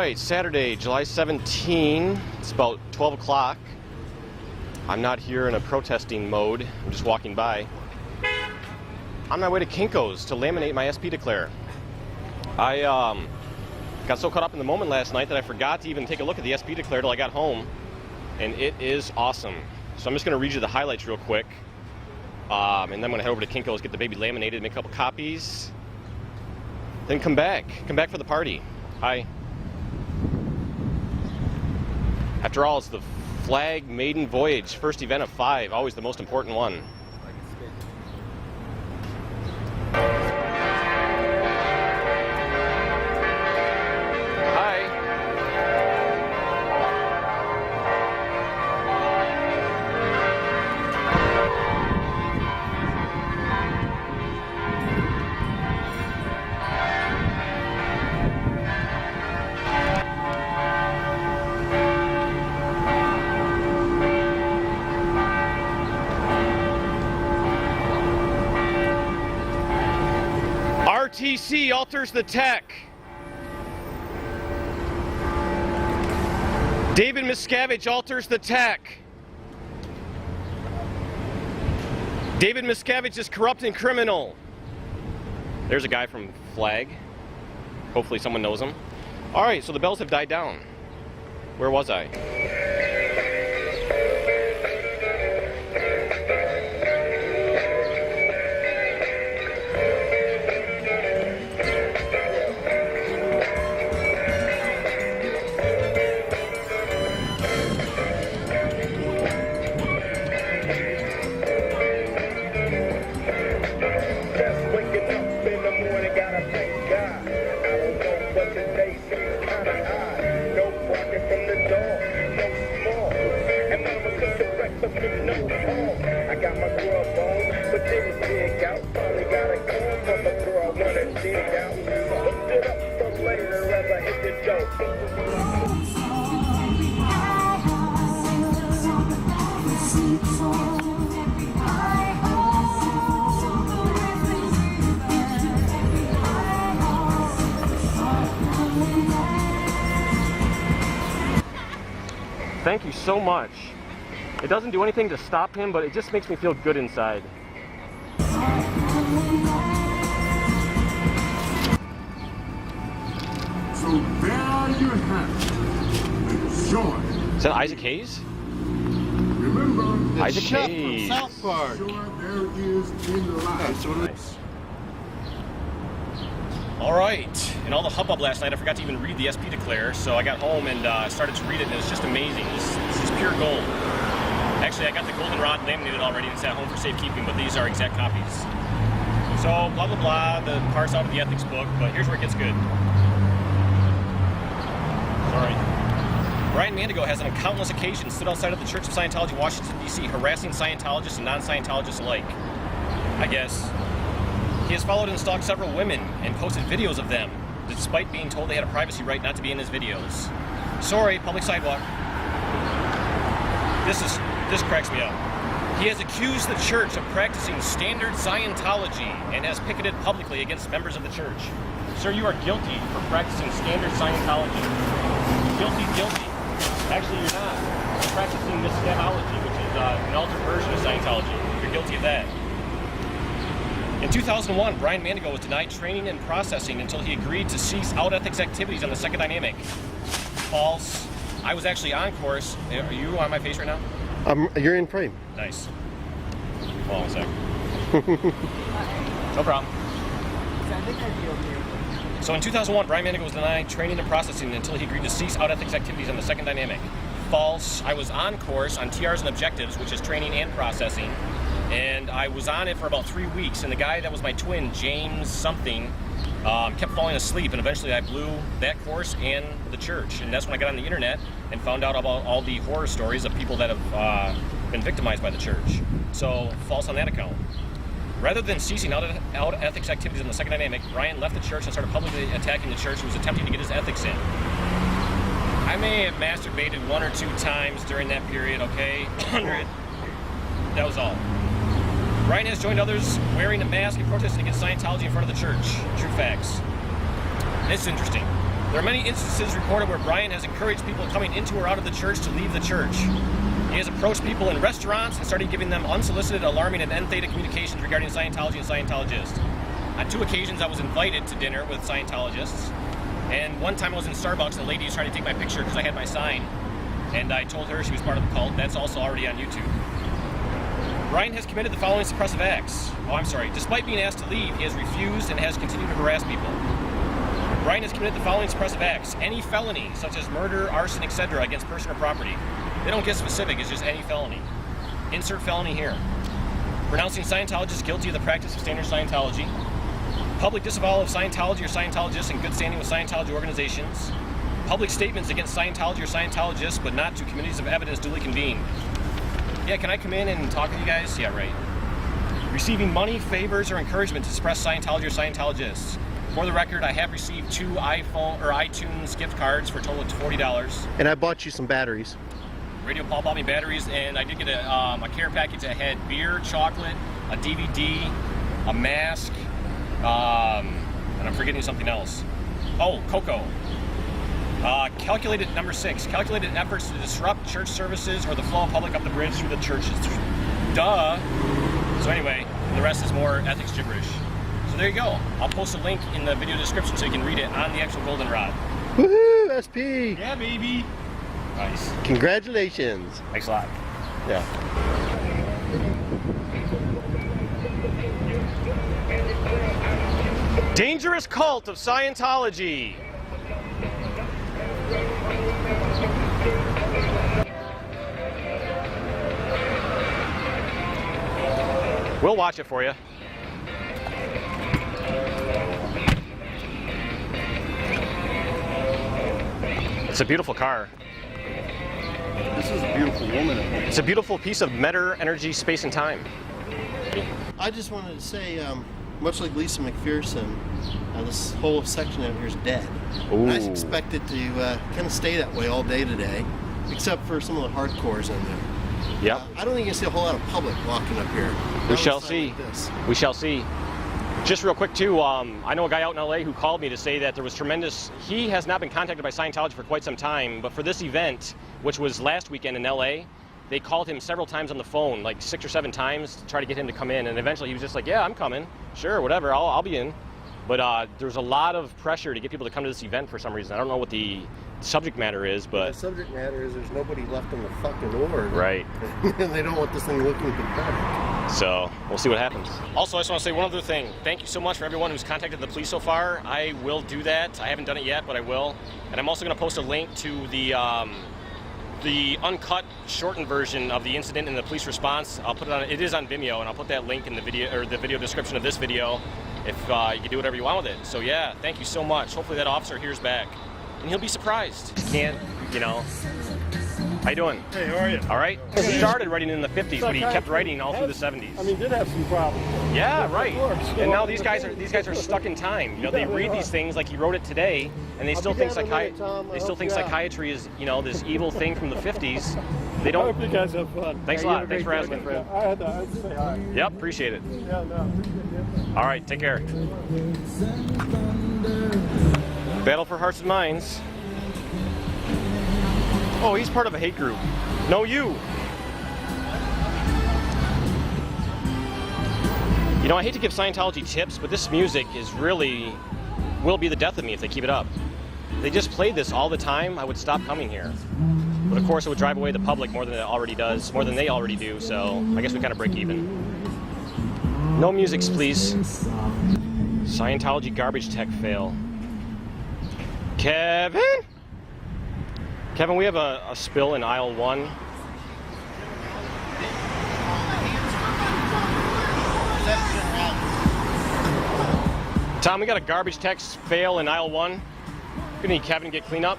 Alright, Saturday, July 17. It's about 12 o'clock. I'm not here in a protesting mode. I'm just walking by. On my way to Kinko's to laminate my SP Declare. I got so caught up in the moment last night that I forgot to even take a look at the SP Declare till I got home. And it is awesome. So I'm just going to read you the highlights real quick. And then I'm going to head over to Kinko's, get the baby laminated, make a couple copies. Then come back. Come back for the party. Hi. After all, it's the flag maiden voyage, first event of 5, always the most important one. RTC alters the tech. David Miscavige alters the tech. David Miscavige is corrupt and criminal. There's a guy from Flag. Hopefully someone knows him. Alright, so the bells have died down. Where was I? I got my grub on, but didn't dig out. Finally got a call from a girl I wanna dig out. Looked it up for later as I hit the dope. Thank you so much. It doesn't do anything to stop him, but it just makes me feel good inside. So there you have it. Enjoy. Is that Isaac Hayes? Remember, Isaac Chef Hayes. from South Park. sure there is in life. Nice. Alright, in all the hubbub last night, I forgot to even read the SP Declare, so I got home and started to read it, and it's just amazing. This is pure gold. Actually, I got the goldenrod laminated already and it's at home for safekeeping, but these are exact copies. So, blah, blah, blah, the parts out of the ethics book, but here's where it gets good. Sorry. Brian Mandigo has on countless occasions stood outside of the Church of Scientology, Washington, D.C., harassing Scientologists and non-Scientologists alike. I guess. He has followed and stalked several women and posted videos of them, despite being told they had a privacy right not to be in his videos. Sorry, public sidewalk. This cracks me up. He has accused the church of practicing standard Scientology and has picketed publicly against members of the church. Sir, you are guilty for practicing standard Scientology. Guilty, guilty. Actually, you're not. You're practicing Miscavology, which is an altered version of Scientology. You're guilty of that. In 2001, Brian Mandigo was denied training and processing until he agreed to cease out-ethics activities on the second dynamic. False. I was actually on course. Are you on my face right now? You're in frame. Nice. Hold on a sec. No problem. So in 2001, Brian Mandigo was denied training and processing until he agreed to cease out-ethics activities on the second dynamic. False. I was on course on TRs and objectives, which is training and processing. And I was on it for about 3 weeks, and the guy that was my twin, James something, kept falling asleep, and eventually I blew that course and the church. And that's when I got on the internet and found out about all the horror stories of people that have been victimized by the church. So, false on that account. Rather than ceasing out ethics activities in the second dynamic, Brian left the church and started publicly attacking the church who was attempting to get his ethics in. I may have masturbated 1 or 2 times during that period, okay? 100. That was all. Brian has joined others wearing a mask and protesting against Scientology in front of the church. True facts. It's interesting. There are many instances reported where Brian has encouraged people coming into or out of the church to leave the church. He has approached people in restaurants and started giving them unsolicited, alarming, and end-theta communications regarding Scientology and Scientologists. On 2 occasions, I was invited to dinner with Scientologists, and one time I was in Starbucks, and the lady was trying to take my picture because I had my sign, and I told her she was part of the cult. That's also already on YouTube. Brian has committed the following suppressive acts. Despite being asked to leave, he has refused and has continued to harass people. Brian has committed the following suppressive acts. Any felony, such as murder, arson, etc., against person or property. They don't get specific, it's just any felony. Insert felony here. Pronouncing Scientologists guilty of the practice of standard Scientology. Public disavowal of Scientology or Scientologists in good standing with Scientology organizations. Public statements against Scientology or Scientologists, but not to committees of evidence duly convened. Yeah, can I come in and talk with you guys? Yeah, right. Receiving money, favors, or encouragement to suppress Scientology or Scientologists. For the record, I have received 2 iPhone or iTunes gift cards for a total of $40. And I bought you some batteries. Radio Paul bought me batteries, and I did get a care package that had beer, chocolate, a DVD, a mask, and I'm forgetting something else. Oh, cocoa. Number 6, calculated efforts to disrupt church services or the flow of public up the bridge through the churches. Duh. So anyway, the rest is more ethics gibberish. So there you go. I'll post a link in the video description so you can read it on the actual goldenrod. Woohoo, SP! Yeah, baby. Nice. Congratulations. Thanks a lot. Yeah. Dangerous cult of Scientology. We'll watch it for you. It's a beautiful car. This is a beautiful woman. It's a beautiful piece of matter, energy, space, and time. I just wanted to say, much like Lisa McPherson, this whole section out here is dead. Ooh. And I expect it to kind of stay that way all day today, except for some of the hardcores in there. Yep. I don't think you see a whole lot of public walking up here. We shall see. Like this. We shall see. Just real quick too, I know a guy out in LA who called me to say that there was tremendous, he has not been contacted by Scientology for quite some time, but for this event, which was last weekend in LA, they called him several times on the phone, like 6 or 7 times to try to get him to come in, and eventually he was just like, yeah, I'm coming, sure, whatever, I'll be in. But there's a lot of pressure to get people to come to this event for some reason. I don't know what the subject matter is, but... The subject matter is there's nobody left on the fucking org. Right. And they don't want this thing looking pathetic. So, we'll see what happens. Also, I just want to say one other thing. Thank you so much for everyone who's contacted the police so far. I will do that. I haven't done it yet, but I will. And I'm also going to post a link to the uncut, shortened version of the incident and the police response. I'll put it on. It is on Vimeo, and I'll put that link in the video or the video description of this video. If you can do whatever you want with it. So yeah, thank you so much. Hopefully that officer hears back, and he'll be surprised. Can't, you know. How you doing? Hey, how are you? All right. He started writing in the 50s, but he kept writing all through the 70s. I mean, did have some problems. Yeah, right. Of course. And now these guys are stuck in time. You know, they read these things like he wrote it today, and they still think psychiatry is, you know, this evil thing from the 50s. They I don't. hope you guys have fun. Thanks a lot. Thanks for asking. I had to say hi. Yep, appreciate it. Yeah, no, appreciate it. All right, take care. Battle for Hearts and Minds. Oh, he's part of a hate group. No, you. You know, I hate to give Scientology tips, but this music is really will be the death of me if they keep it up. They just played this all the time, I would stop coming here. But of course, it would drive away the public more than it already does, more than they already do, so I guess we kind of break even. No musics, please. Scientology garbage tech fail. Kevin? Kevin, we have a spill in aisle 1. Tom, we got a garbage tech fail in aisle 1. Gonna need Kevin to get cleaned up.